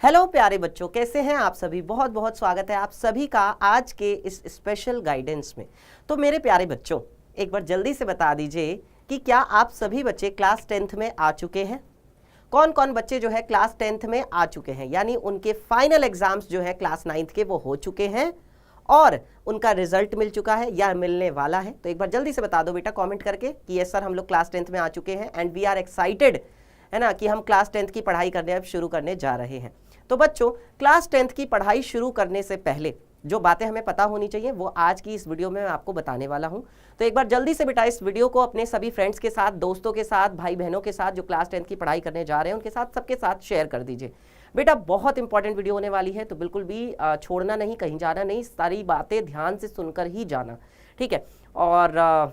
Hello प्यारे बच्चों, कैसे हैं आप सभी। बहुत बहुत स्वागत है आप सभी का आज के इस स्पेशल गाइडेंस में। तो मेरे प्यारे बच्चों, एक बार जल्दी से बता दीजिए कि क्या आप सभी बच्चे क्लास 10th में आ चुके हैं। कौन कौन बच्चे जो है क्लास 10th में आ चुके हैं, यानी उनके फाइनल एग्जाम्स जो है क्लास 9th के वो हो चुके हैं और उनका रिजल्ट मिल चुका है या मिलने वाला है। तो एक बार जल्दी से बता दो बेटा कमेंट करके कि यस सर हम लोग क्लास 10th में आ चुके हैं एंड वी आर एक्साइटेड, है ना, कि हम क्लास 10th की पढ़ाई करने अब शुरू करने जा रहे हैं। तो बच्चों, क्लास 10th की पढ़ाई शुरू करने से पहले जो बातें हमें पता होनी चाहिए वो आज की इस वीडियो में मैं आपको बताने वाला हूं। तो एक बार जल्दी से बेटा इस वीडियो को अपने सभी फ्रेंड्स के साथ, दोस्तों के साथ, भाई बहनों के साथ जो क्लास 10th की पढ़ाई करने जा रहे हैं उनके साथ, सबके साथ शेयर कर दीजिए। बेटा बहुत इंपॉर्टेंट वीडियो होने वाली है, तो बिल्कुल भी छोड़ना नहीं, कहीं जाना नहीं, सारी बातें ध्यान से सुनकर ही जाना, ठीक है। और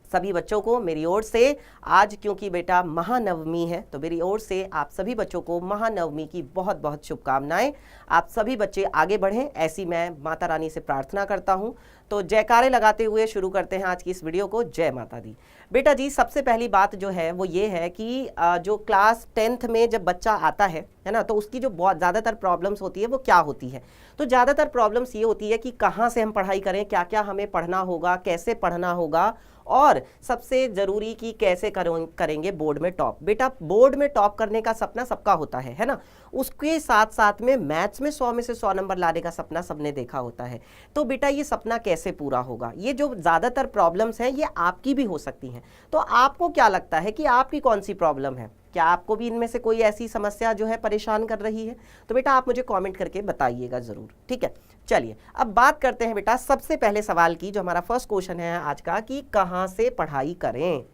सभी बच्चों को मेरी ओर से आज, क्योंकि बेटा महानवमी है, तो मेरी ओर से आप सभी बच्चों को महानवमी की बहुत बहुत शुभकामनाएं। आप सभी बच्चे आगे बढ़ें, ऐसी मैं माता रानी से प्रार्थना करता हूं। तो जयकारे लगाते हुए शुरू करते हैं आज की इस वीडियो को। जय माता दी। बेटा जी, सबसे पहली बात जो है वो ये है कि जो क्लास 10th में जब बच्चा आता है ना, तो उसकी जो बहुत ज़्यादातर प्रॉब्लम्स होती है वो क्या होती है। तो ज़्यादातर प्रॉब्लम्स ये होती है कि कहाँ से हम पढ़ाई करें, क्या क्या हमें पढ़ना होगा, कैसे पढ़ना होगा, और सबसे ज़रूरी कि कैसे करेंगे बोर्ड में टॉप। बेटा बोर्ड में टॉप करने का सपना सबका होता है ना। उसके साथ साथ में मैथ्स में 100 में से 100 नंबर लाने का सपना सबने देखा होता है। तो बेटा ये सपना कैसे पूरा होगा, ये जो ज़्यादातर प्रॉब्लम्स हैं ये आपकी भी हो सकती हैं। तो आपको क्या लगता है कि आपकी कौन सी प्रॉब्लम है, क्या आपको भी इनमें से कोई ऐसी समस्या जो है परेशान कर रही है। तो बेटा आप मुझे कमेंट करके बताइएगा ज़रूर, ठीक है। चलिए अब बात करते हैं बेटा सबसे पहले सवाल की, जो हमारा फर्स्ट क्वेश्चन है आज का, कि कहाँ से पढ़ाई करें।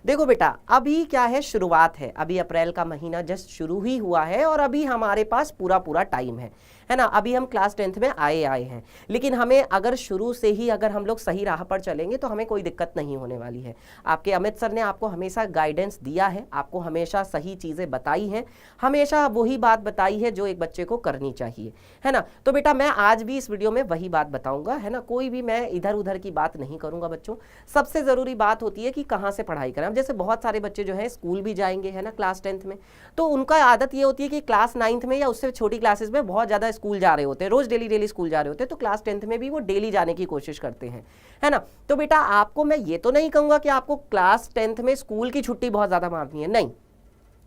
देखो बेटा, अभी क्या है, शुरुआत है, अभी अप्रैल का महीना जस्ट शुरू ही हुआ है और अभी हमारे पास पूरा टाइम है ना। अभी हम क्लास 10th में आए हैं, लेकिन हमें अगर शुरू से ही अगर हम लोग सही राह पर चलेंगे तो हमें कोई दिक्कत नहीं होने वाली है। आपके अमित सर ने आपको हमेशा गाइडेंस दिया है, आपको हमेशा सही चीज़ें बताई हैं, हमेशा वही बात बताई है जो एक बच्चे को करनी चाहिए, है ना। तो बेटा मैं आज भी इस वीडियो में वही बात बताऊंगा, है ना, कोई भी मैं इधर उधर की बात नहीं करूंगा। बच्चों सबसे ज़रूरी बात होती है कि कहाँ से पढ़ाई करें। अब जैसे बहुत सारे बच्चे जो है स्कूल भी जाएंगे, है ना, क्लास 10th में, तो उनका आदत ये होती है कि क्लास 9th में या उससे छोटी क्लासेस में बहुत ज़्यादा स्कूल जा रहे होते हैं, रोज डेली स्कूल जा रहे होते हैं, तो क्लास 10th में भी वो डेली जाने की कोशिश करते हैं, है ना। तो बेटा आपको मैं ये तो नहीं कहूँगा कि आपको क्लास 10th में स्कूल की छुट्टी बहुत ज़्यादा मारनी है, नहीं,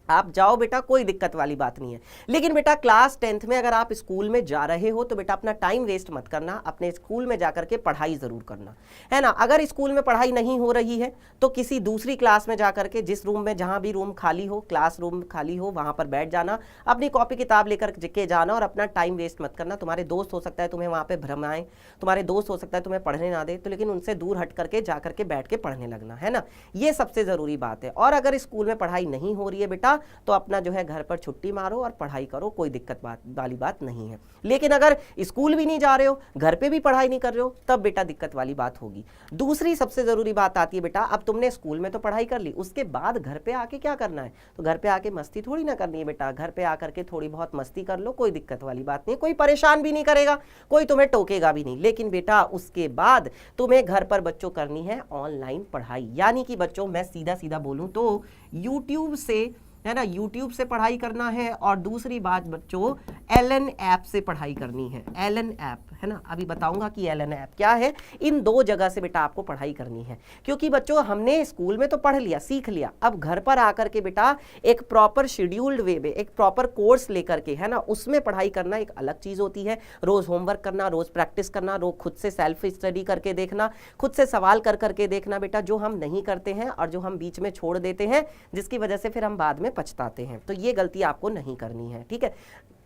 आप जाओ बेटा, कोई दिक्कत वाली बात नहीं है। लेकिन बेटा क्लास 10th में अगर आप स्कूल में जा रहे हो तो बेटा अपना टाइम वेस्ट मत करना, अपने स्कूल में जाकर के पढ़ाई ज़रूर करना, है ना। अगर स्कूल में पढ़ाई नहीं हो रही है तो किसी दूसरी क्लास में जाकर के, जिस रूम में, जहाँ भी रूम खाली हो, क्लास रूम खाली हो, वहाँ पर बैठ जाना, अपनी कॉपी किताब लेकर के जाना और अपना टाइम वेस्ट मत करना। तुम्हारे दोस्त हो सकता है तुम्हें वहाँ पर भ्रमाएं, तुम्हारे दोस्त हो सकता है तुम्हें पढ़ने ना दे, तो लेकिन उनसे दूर हट करके जा करके बैठ के पढ़ने लगना, है ना। ये सबसे ज़रूरी बात है। और अगर स्कूल में पढ़ाई नहीं हो रही है बेटा तो अपना जो है घर पर छुट्टी मारो और पढ़ाई करो, कोई दिक्कत वाली बात नहीं है। लेकिन अगर स्कूल भी नहीं जा रहे हो, घर पे भी पढ़ाई नहीं कर रहे हो, तब बेटा दिक्कत वाली बात होगी। दूसरी सबसे जरूरी बात आती है बेटा, अब तुमने स्कूल में तो पढ़ाई कर ली, उसके बाद घर पे आके क्या करना है। तो घर पे आके मस्ती थोड़ी ना करनी है बेटा, घर पे आकर के थोड़ी बहुत मस्ती कर लो, कोई दिक्कत वाली बात नहीं, कोई परेशान भी नहीं करेगा, कोई तुम्हें टोकेगा भी नहीं। लेकिन बेटा उसके बाद तुम्हें घर पर बच्चों करनी है ऑनलाइन पढ़ाई, यानी कि बच्चों मैं सीधा सीधा बोलूं तो यूट्यूब से, है ना, यूट्यूब से पढ़ाई करना है। और दूसरी बात बच्चों, एलन ऐप से पढ़ाई करनी है। एलन ऐप, है ना, अभी बताऊंगा कि एलन ऐप क्या है। इन दो जगह से बेटा आपको पढ़ाई करनी है, क्योंकि बच्चों हमने स्कूल में तो पढ़ लिया, सीख लिया, अब घर पर आकर के बेटा एक प्रॉपर शेड्यूल्ड वे में, एक प्रॉपर कोर्स लेकर के, है ना, उसमें पढ़ाई करना एक अलग चीज़ होती है। रोज़ होमवर्क करना, रोज़ प्रैक्टिस करना, रोज़ खुद से सेल्फ स्टडी करके देखना, खुद से सवाल कर करके देखना बेटा, जो हम नहीं करते हैं और जो हम बीच में छोड़ देते हैं, जिसकी वजह से फिर हम बाद में पछताते हैं। तो ये गलती आपको नहीं करनी है, ठीक है।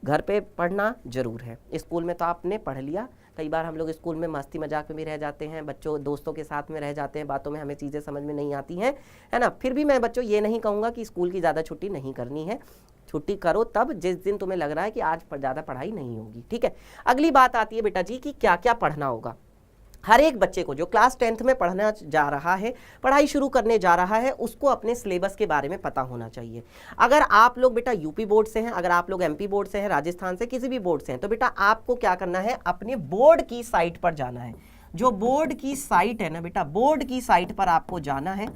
घर पे पढ़ना जरूर है, स्कूल में तो आपने पढ़ लिया, कई बार हम लोग स्कूल में मस्ती मजाक में भी रह जाते हैं, बच्चों दोस्तों के साथ में रह जाते हैं, बातों में हमें चीज़ें समझ में नहीं आती हैं, है ना। फिर भी मैं बच्चों ये नहीं कहूँगा कि स्कूल की ज़्यादा छुट्टी नहीं करनी है, छुट्टी करो तब जिस दिन तुम्हें लग रहा है कि आज ज़्यादा पढ़ाई नहीं होगी, ठीक है। अगली बात आती है बेटा जी कि क्या क्या पढ़ना होगा। हर एक बच्चे को जो क्लास 10th में पढ़ना जा रहा है, पढ़ाई शुरू करने जा रहा है, उसको अपने सिलेबस के बारे में पता होना चाहिए। अगर आप लोग बेटा यूपी बोर्ड से हैं, अगर आप लोग एमपी बोर्ड से हैं, राजस्थान से, किसी भी बोर्ड से हैं, तो बेटा आपको क्या करना है, अपने बोर्ड की साइट पर जाना है। जो बोर्ड की साइट है ना बेटा, बोर्ड की साइट पर आपको जाना है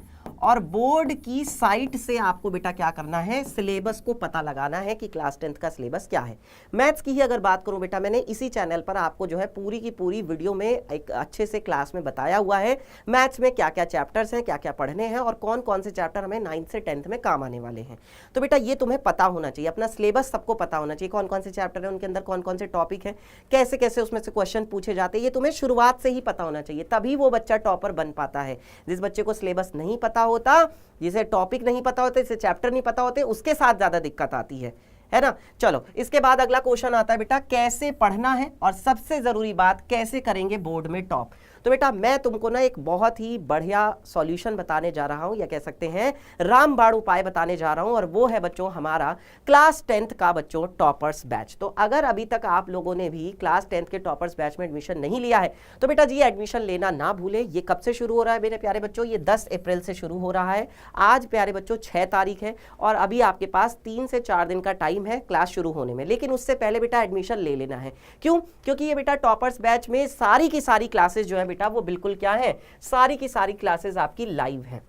और बोर्ड की साइट से आपको बेटा क्या करना है, सिलेबस को पता लगाना है कि क्लास 10th का सिलेबस क्या है। मैथ्स की ही अगर बात करूं बेटा, मैंने इसी चैनल पर आपको जो है पूरी की पूरी वीडियो में एक अच्छे से क्लास में बताया हुआ है मैथ्स में क्या क्या चैप्टर्स हैं, क्या क्या पढ़ने हैं और कौन कौन से चैप्टर हमें 9th से 10th में काम आने वाले हैं। तो बेटा ये तुम्हें पता होना चाहिए, अपना सिलेबस सबको पता होना चाहिए, कौन कौन से चैप्टर है, उनके अंदर कौन कौन से टॉपिक है, कैसे कैसे उसमें से क्वेश्चन पूछे जाते हैं, ये तुम्हें शुरुआत से ही पता होना चाहिए, तभी वो बच्चा टॉपर बन पाता है। जिस बच्चे को सिलेबस नहीं पता होता, जिसे टॉपिक नहीं पता होते, जिसे चैप्टर नहीं पता होते, उसके साथ ज्यादा दिक्कत आती है ना। चलो इसके बाद अगला क्वेश्चन आता है बेटा कैसे पढ़ना है और सबसे जरूरी बात कैसे करेंगे बोर्ड में टॉप। तो बेटा मैं तुमको ना एक बहुत ही बढ़िया सॉल्यूशन बताने जा रहा हूं, या कह सकते हैं रामबाण उपाय बताने जा रहा हूं, और वो है बच्चों हमारा क्लास 10th का बच्चों टॉपर्स बैच। तो अगर अभी तक आप लोगों ने भी क्लास 10th के टॉपर्स बैच में एडमिशन नहीं लिया है तो बेटा जी एडमिशन लेना ना भूले। ये कब से शुरू हो रहा है मेरे प्यारे बच्चों, ये 10 अप्रैल से शुरू हो रहा है। आज प्यारे बच्चों 6 तारीख है और अभी आपके पास 3 से 4 दिन का टाइम है क्लास शुरू होने में, लेकिन उससे पहले बेटा एडमिशन ले लेना है। क्यों? क्योंकि ये बेटा टॉपर्स बैच में सारी की सारी क्लासेस जो है बेटा वो बिल्कुल क्या है, सारी की सारी क्लासेस आपकी लाइव हैं।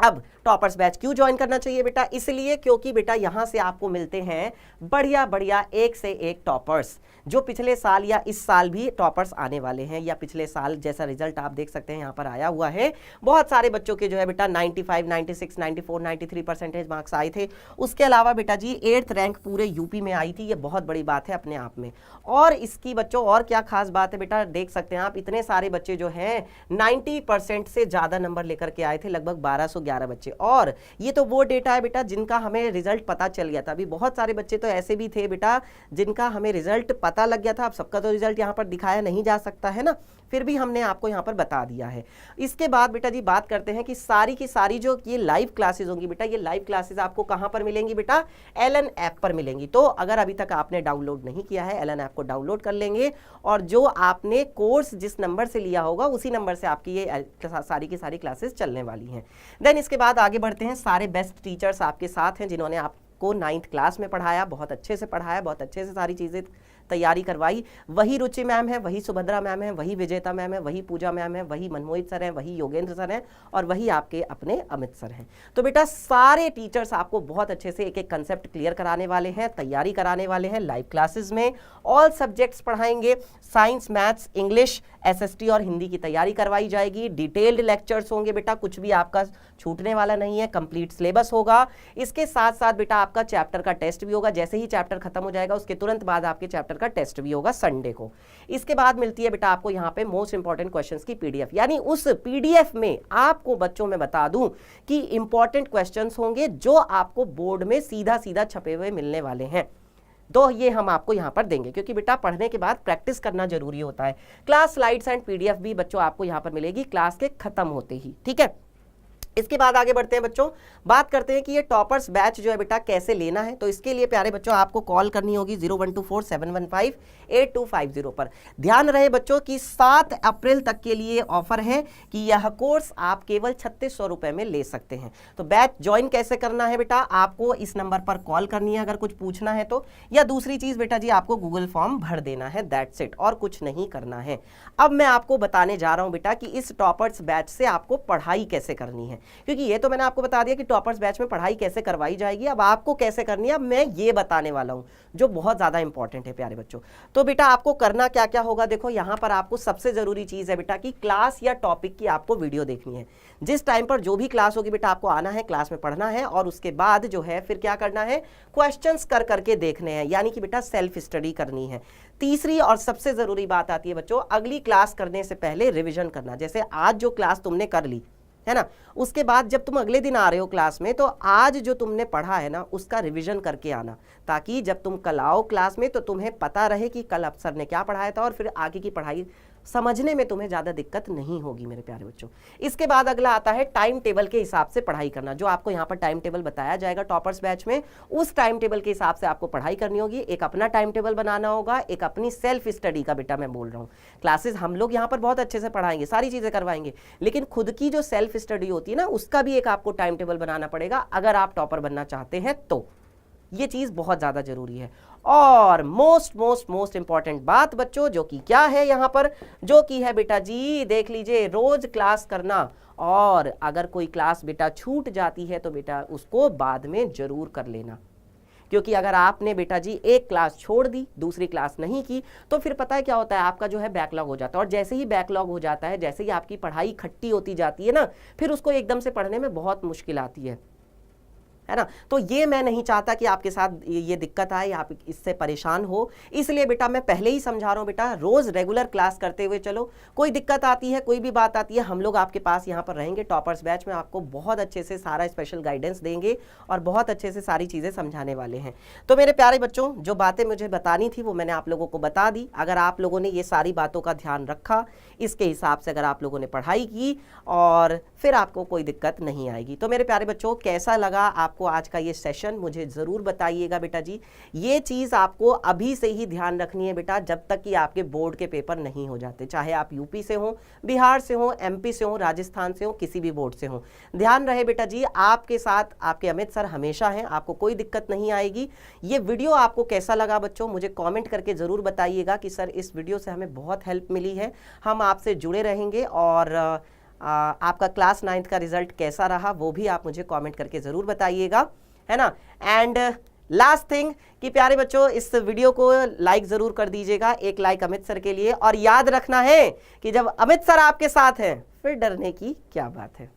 अब टॉपर्स बैच क्यों ज्वाइन करना चाहिए बेटा, इसलिए क्योंकि बेटा यहां से आपको मिलते हैं बढ़िया बढ़िया एक से एक टॉपर्स, जो पिछले साल या इस साल भी टॉपर्स आने वाले हैं, या पिछले साल जैसा रिजल्ट आप देख सकते हैं यहां पर आया हुआ है। बहुत सारे बच्चों के जो है बेटा 95, 96, 94, 93% मार्क्स आए थे। उसके अलावा बेटा जी 8th रैंक पूरे यूपी में आई थी, ये बहुत बड़ी बात है अपने आप में। और इसकी बच्चों और क्या खास बात है बेटा, देख सकते हैं आप इतने सारे बच्चे जो हैं 90% से ज्यादा नंबर लेकर के आए थे, लगभग 1211 बच्चे। और ये तो वो डेटा है बेटा जिनका हमें रिजल्ट पता चल गया था। अभी बहुत सारे बच्चे तो ऐसे भी थे बेटा जिनका हमें रिजल्ट पता लग गया था। अब सबका तो रिजल्ट यहाँ पर दिखाया नहीं जा सकता है ना, फिर भी हमने आपको यहाँ पर बता दिया है। इसके बाद बेटा जी बात करते हैं कि सारी की सारी जो ये लाइव क्लासेस होंगी बेटा, ये लाइव क्लासेस आपको कहाँ पर मिलेंगी बेटा, एलन ऐप पर मिलेंगी। तो अगर अभी तक आपने डाउनलोड नहीं किया है, एलन ऐप को डाउनलोड कर लेंगे और जो आपने कोर्स जिस नंबर से लिया होगा उसी नंबर से आपकी ये सारी की सारी क्लासेस चलने वाली हैं। देन इसके बाद आगे बढ़ते हैं, सारे बेस्ट टीचर्स आपके साथ हैं जिन्होंने आपको 9th क्लास में पढ़ाया, बहुत अच्छे से पढ़ाया, बहुत अच्छे से सारी चीज़ें तैयारी करवाई। वही रुचि मैम है, वही सुभद्रा मैम है, वही विजेता मैम है, वही पूजा मैम है, वही मनमोहित सर है, वही योगेंद्र सर है और वही आपके अपने अमित सर हैं। तो बेटा सारे टीचर्स आपको बहुत अच्छे से एक एक कंसेप्ट क्लियर कराने वाले हैं, तैयारी कराने वाले हैं। लाइव क्लासेस में ऑल सब्जेक्ट्स पढ़ाएंगे, साइंस, मैथ्स, इंग्लिश, एसएसटी और हिंदी की तैयारी करवाई जाएगी। डिटेल्ड लेक्चर्स होंगे बेटा, कुछ भी आपका छूटने वाला नहीं है, कंप्लीट सिलेबस होगा। इसके साथ साथ बेटा आपका चैप्टर का टेस्ट भी होगा, जैसे ही चैप्टर खत्म हो जाएगा उसके तुरंत बाद आपके चैप्टर का टेस्ट भी होगा संडे को। इसके बाद मिलती है बेटा आपको यहाँ पे मोस्ट इंपॉर्टेंट क्वेश्चंस की पीडीएफ, यानी उस पीडीएफ में आपको बच्चों में बता दूं कि इंपॉर्टेंट क्वेश्चंस होंगे जो आपको बोर्ड में सीधा सीधा छपे हुए मिलने वाले हैं। तो ये हम आपको यहाँ पर देंगे, क्योंकि बेटा पढ़ने के बाद प्रैक्टिस करना जरूरी होता है। क्लास स्लाइड्स एंड पीडीएफ भी बच्चों आपको यहाँ पर मिलेगी क्लास के खत्म होते ही, ठीक है। इसके बाद आगे बढ़ते हैं बच्चों, बात करते हैं कि ये टॉपर्स बैच जो है बेटा कैसे लेना है। तो इसके लिए प्यारे बच्चों आपको कॉल करनी होगी 0124-715-8250 पर। ध्यान रहे बच्चों कि 7 अप्रैल तक के लिए ऑफर है कि यह कोर्स आप केवल 3600 रुपए में ले सकते हैं। तो बैच ज्वाइन कैसे करना है बेटा, आपको इस नंबर पर कॉल करनी है अगर कुछ पूछना है तो, या दूसरी चीज बेटा जी आपको गूगल फॉर्म भर देना है, दैट्स इट, और कुछ नहीं करना है। अब मैं आपको बताने जा रहा हूं बेटा कि इस टॉपर्स बैच से आपको पढ़ाई कैसे करनी है, क्योंकि ये तो मैंने आपको बता दिया कि टॉपर्स बैच में पढ़ाई कैसे करवाई जाएगी। अब आपको कैसे करनी है अब मैं ये बताने वाला हूं, जो बहुत ज्यादा इंपॉर्टेंट है प्यारे बच्चों। तो बेटा आपको करना क्या क्या होगा, देखो यहां पर आपको सबसे जरूरी चीज है बेटा कि क्लास या टॉपिक की आपको वीडियो देखनी है। जिस टाइम पर जो भी क्लास होगी बेटा आपको आना है, क्लास में पढ़ना है, और उसके बाद जो है फिर क्या करना है, क्वेश्चंस कर करके देखने हैं, यानी कि बेटा सेल्फ स्टडी करनी है। तीसरी और सबसे जरूरी बात आती है बच्चों, अगली क्लास करने से पहले रिविजन करना। जैसे आज जो क्लास तुमने कर ली है ना, उसके बाद जब तुम अगले दिन आ रहे हो क्लास में तो आज जो तुमने पढ़ा है ना उसका रिवीजन करके आना, ताकि जब तुम कल आओ क्लास में तो तुम्हें पता रहे कि कल अफसर ने क्या पढ़ाया था और फिर आगे की पढ़ाई समझने में तुम्हें ज्यादा दिक्कत नहीं होगी मेरे प्यारे बच्चों। इसके बाद अगला आता है टाइम टेबल के हिसाब से पढ़ाई करना। जो आपको यहाँ पर टाइम टेबल बताया जाएगा टॉपर्स बैच में, उस टाइम टेबल के हिसाब से आपको पढ़ाई करनी होगी। एक अपना टाइम टेबल बनाना होगा, एक अपनी सेल्फ स्टडी का बेटा मैं बोल रहा हूँ। क्लासेस हम लोग यहाँ पर बहुत अच्छे से पढ़ाएंगे, सारी चीजें करवाएंगे, लेकिन खुद की जो सेल्फ स्टडी होती है ना उसका भी एक आपको टाइम टेबल बनाना पड़ेगा अगर आप टॉपर बनना चाहते हैं तो। ये चीज बहुत ज्यादा जरूरी है। और मोस्ट इंपॉर्टेंट बात बच्चों जो कि क्या है यहाँ पर, जो कि है बेटा जी देख लीजिए, रोज क्लास करना और अगर कोई क्लास बेटा छूट जाती है तो बेटा उसको बाद में जरूर कर लेना, क्योंकि अगर आपने बेटा जी एक क्लास छोड़ दी, दूसरी क्लास नहीं की, तो फिर पता है क्या होता है, आपका जो है बैकलॉग हो जाता है। और जैसे ही बैकलॉग हो जाता है, जैसे ही आपकी पढ़ाई खट्टी होती जाती है ना, फिर उसको एकदम से पढ़ने में बहुत मुश्किल आती है ना। तो ये मैं नहीं चाहता कि आपके साथ ये दिक्कत आए, आप इससे परेशान हो, इसलिए बेटा मैं पहले ही समझा रहा हूँ बेटा, रोज रेगुलर क्लास करते हुए चलो। कोई दिक्कत आती है, कोई भी बात आती है, हम लोग आपके पास यहाँ पर रहेंगे। टॉपर्स बैच में आपको बहुत अच्छे से सारा स्पेशल गाइडेंस देंगे और बहुत अच्छे से सारी चीज़ें समझाने वाले हैं। तो मेरे प्यारे बच्चों, जो बातें मुझे बतानी थी वो मैंने आप लोगों को बता दी। अगर आप लोगों ने ये सारी बातों का ध्यान रखा, इसके हिसाब से अगर आप लोगों ने पढ़ाई की, और फिर आपको कोई दिक्कत नहीं आएगी। तो मेरे प्यारे बच्चों, कैसा लगा आपको आज का ये सेशन, मुझे जरूर बताइएगा बेटा जी। ये चीज आपको अभी से ही ध्यान रखनी है बेटा, जब तक कि आपके बोर्ड के पेपर नहीं हो जाते, चाहे आप यूपी से हो, बिहार से हो, एमपी से हो, राजस्थान से हो, किसी भी बोर्ड से हो। ध्यान रहे बेटा जी, आपके साथ आपके अमित सर हमेशा हैं, आपको कोई दिक्कत नहीं आएगी। ये वीडियो आपको कैसा लगा बच्चों, मुझे कॉमेंट करके जरूर बताइएगा कि सर इस वीडियो से हमें बहुत हेल्प मिली है। हम आपसे जुड़े रहेंगे, और आपका क्लास 9th का रिजल्ट कैसा रहा वो भी आप मुझे कमेंट करके ज़रूर बताइएगा, है ना। एंड लास्ट थिंग कि प्यारे बच्चों, इस वीडियो को लाइक ज़रूर कर दीजिएगा, एक लाइक अमित सर के लिए। और याद रखना है कि जब अमित सर आपके साथ हैं फिर डरने की क्या बात है।